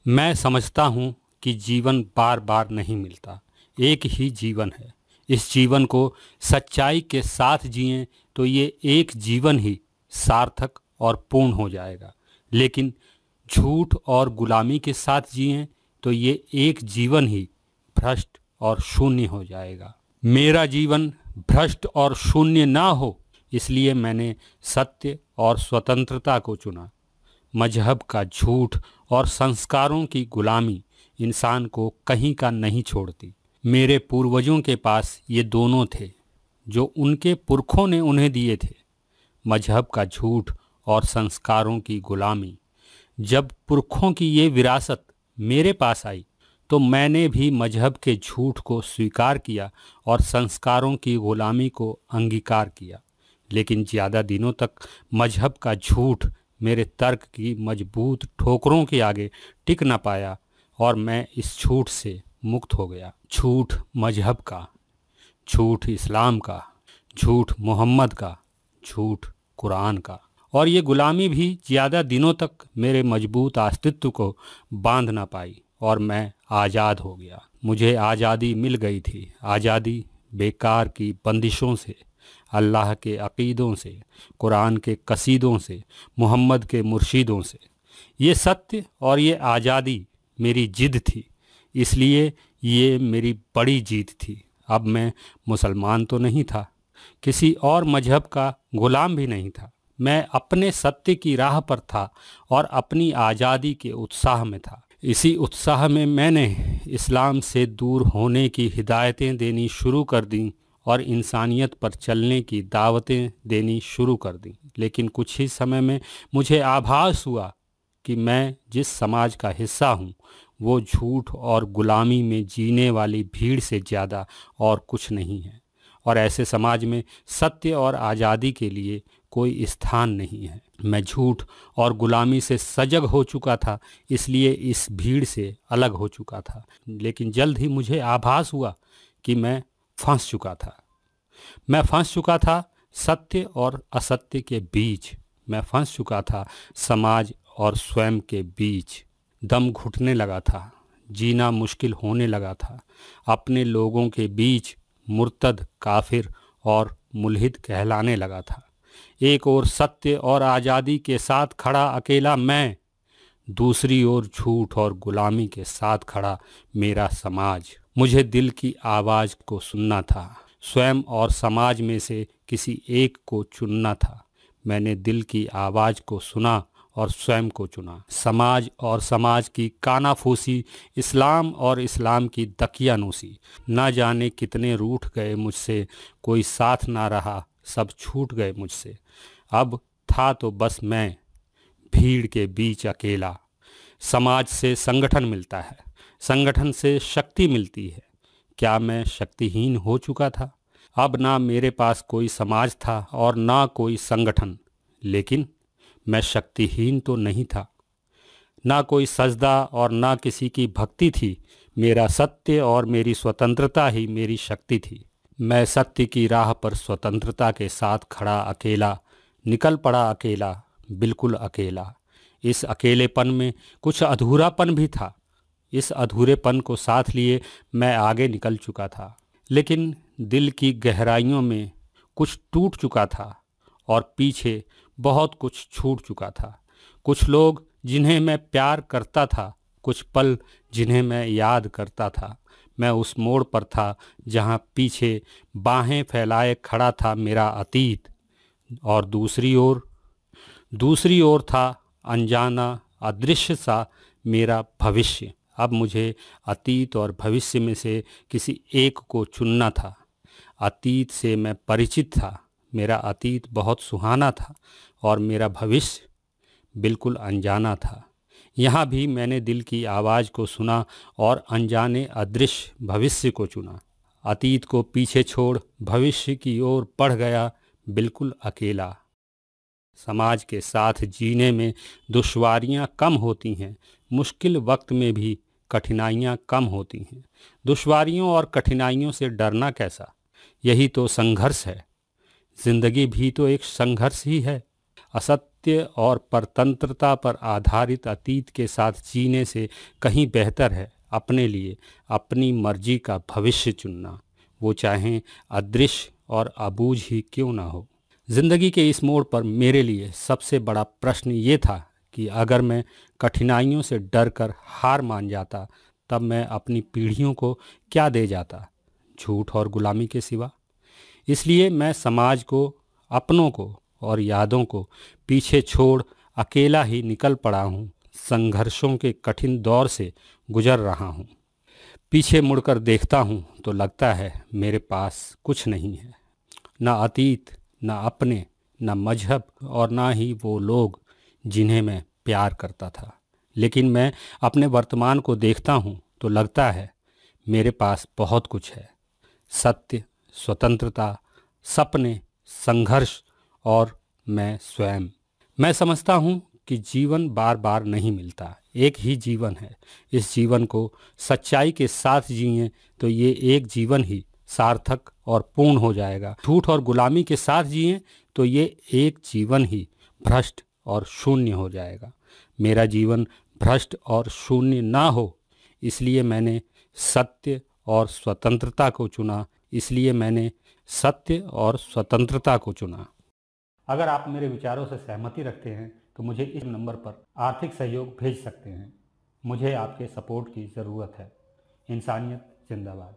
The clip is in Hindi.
मैं समझता हूँ कि जीवन बार बार नहीं मिलता, एक ही जीवन है। इस जीवन को सच्चाई के साथ जिएं तो ये एक जीवन ही सार्थक और पूर्ण हो जाएगा, लेकिन झूठ और गुलामी के साथ जिएं तो ये एक जीवन ही भ्रष्ट और शून्य हो जाएगा। मेरा जीवन भ्रष्ट और शून्य ना हो, इसलिए मैंने सत्य और स्वतंत्रता को चुना। मजहब का झूठ और संस्कारों की गुलामी इंसान को कहीं का नहीं छोड़ती। मेरे पूर्वजों के पास ये दोनों थे जो उनके पुरखों ने उन्हें दिए थे, मजहब का झूठ और संस्कारों की गुलामी। जब पुरखों की ये विरासत मेरे पास आई तो मैंने भी मजहब के झूठ को स्वीकार किया और संस्कारों की गुलामी को अंगीकार किया। लेकिन ज़्यादा दिनों तक मजहब का झूठ मेरे तर्क की मजबूत ठोकरों के आगे टिक न पाया और मैं इस झूठ से मुक्त हो गया। झूठ मजहब का, झूठ इस्लाम का, झूठ मोहम्मद का, झूठ कुरान का। और ये गुलामी भी ज़्यादा दिनों तक मेरे मजबूत अस्तित्व को बांध ना पाई और मैं आज़ाद हो गया। मुझे आज़ादी मिल गई थी, आज़ादी बेकार की बंदिशों से, अल्लाह के अक़ीदों से, कुरान के कसीदों से, मोहम्मद के मुर्शिदों से। ये सत्य और ये आज़ादी मेरी जिद थी, इसलिए ये मेरी बड़ी जीत थी। अब मैं मुसलमान तो नहीं था, किसी और मजहब का गुलाम भी नहीं था। मैं अपने सत्य की राह पर था और अपनी आज़ादी के उत्साह में था। इसी उत्साह में मैंने इस्लाम से दूर होने की हिदायतें देनी शुरू कर दी और इंसानियत पर चलने की दावतें देनी शुरू कर दी। लेकिन कुछ ही समय में मुझे आभास हुआ कि मैं जिस समाज का हिस्सा हूँ वो झूठ और गुलामी में जीने वाली भीड़ से ज़्यादा और कुछ नहीं है, और ऐसे समाज में सत्य और आज़ादी के लिए कोई स्थान नहीं है। मैं झूठ और गुलामी से सजग हो चुका था, इसलिए इस भीड़ से अलग हो चुका था। लेकिन जल्द ही मुझे आभास हुआ कि मैं फंस चुका था। मैं फंस चुका था सत्य और असत्य के बीच। मैं फंस चुका था समाज और स्वयं के बीच। दम घुटने लगा था, जीना मुश्किल होने लगा था। अपने लोगों के बीच मुर्तद, काफिर और मुल्हिद कहलाने लगा था। एक ओर सत्य और आज़ादी के साथ खड़ा अकेला मैं, दूसरी ओर झूठ और गुलामी के साथ खड़ा मेरा समाज। मुझे दिल की आवाज़ को सुनना था, स्वयं और समाज में से किसी एक को चुनना था। मैंने दिल की आवाज़ को सुना और स्वयं को चुना। समाज और समाज की कानाफूसी, इस्लाम और इस्लाम की दकियानूसी। ना जाने कितने रूठ गए मुझसे, कोई साथ ना रहा, सब छूट गए मुझसे। अब था तो बस मैं, भीड़ के बीच अकेला। समाज से संगठन मिलता है, संगठन से शक्ति मिलती है। क्या मैं शक्तिहीन हो चुका था? अब ना मेरे पास कोई समाज था और ना कोई संगठन, लेकिन मैं शक्तिहीन तो नहीं था। ना कोई सजदा और ना किसी की भक्ति थी। मेरा सत्य और मेरी स्वतंत्रता ही मेरी शक्ति थी। मैं सत्य की राह पर स्वतंत्रता के साथ खड़ा अकेला, निकल पड़ा अकेला, बिल्कुल अकेला। इस अकेलेपन में कुछ अधूरापन भी था। इस अधूरेपन को साथ लिए मैं आगे निकल चुका था, लेकिन दिल की गहराइयों में कुछ टूट चुका था और पीछे बहुत कुछ छूट चुका था। कुछ लोग जिन्हें मैं प्यार करता था, कुछ पल जिन्हें मैं याद करता था। मैं उस मोड़ पर था जहाँ पीछे बाहें फैलाए खड़ा था मेरा अतीत, और दूसरी ओर था अनजाना अदृश्य सा मेरा भविष्य। अब मुझे अतीत और भविष्य में से किसी एक को चुनना था। अतीत से मैं परिचित था, मेरा अतीत बहुत सुहाना था और मेरा भविष्य बिल्कुल अनजाना था। यहाँ भी मैंने दिल की आवाज़ को सुना और अनजाने अदृश्य भविष्य को चुना। अतीत को पीछे छोड़ भविष्य की ओर बढ़ गया, बिल्कुल अकेला। समाज के साथ जीने में दुश्वारियाँ कम होती हैं, मुश्किल वक्त में भी कठिनाइयाँ कम होती हैं। दुश्वारियों और कठिनाइयों से डरना कैसा? यही तो संघर्ष है। जिंदगी भी तो एक संघर्ष ही है। असत्य सत्य और परतंत्रता पर आधारित अतीत के साथ जीने से कहीं बेहतर है अपने लिए अपनी मर्जी का भविष्य चुनना, वो चाहे अदृश्य और अबूझ ही क्यों ना हो। जिंदगी के इस मोड़ पर मेरे लिए सबसे बड़ा प्रश्न ये था कि अगर मैं कठिनाइयों से डर कर हार मान जाता, तब मैं अपनी पीढ़ियों को क्या दे जाता, झूठ और गुलामी के सिवा। इसलिए मैं समाज को, अपनों को और यादों को पीछे छोड़ अकेला ही निकल पड़ा हूँ। संघर्षों के कठिन दौर से गुजर रहा हूँ। पीछे मुड़कर देखता हूँ तो लगता है मेरे पास कुछ नहीं है, ना अतीत, ना अपने, ना मजहब और ना ही वो लोग जिन्हें मैं प्यार करता था। लेकिन मैं अपने वर्तमान को देखता हूँ तो लगता है मेरे पास बहुत कुछ है। सत्य, स्वतंत्रता, सपने, संघर्ष और मैं स्वयं। मैं समझता हूँ कि जीवन बार बार नहीं मिलता, एक ही जीवन है। इस जीवन को सच्चाई के साथ जिए तो ये एक जीवन ही सार्थक और पूर्ण हो जाएगा। झूठ और गुलामी के साथ जिए तो ये एक जीवन ही भ्रष्ट और शून्य हो जाएगा। मेरा जीवन भ्रष्ट और शून्य ना हो, इसलिए मैंने सत्य और स्वतंत्रता को चुना। इसलिए मैंने सत्य और स्वतंत्रता को चुना। अगर आप मेरे विचारों से सहमति रखते हैं तो मुझे इस नंबर पर आर्थिक सहयोग भेज सकते हैं। मुझे आपके सपोर्ट की ज़रूरत है। इंसानियत जिंदाबाद।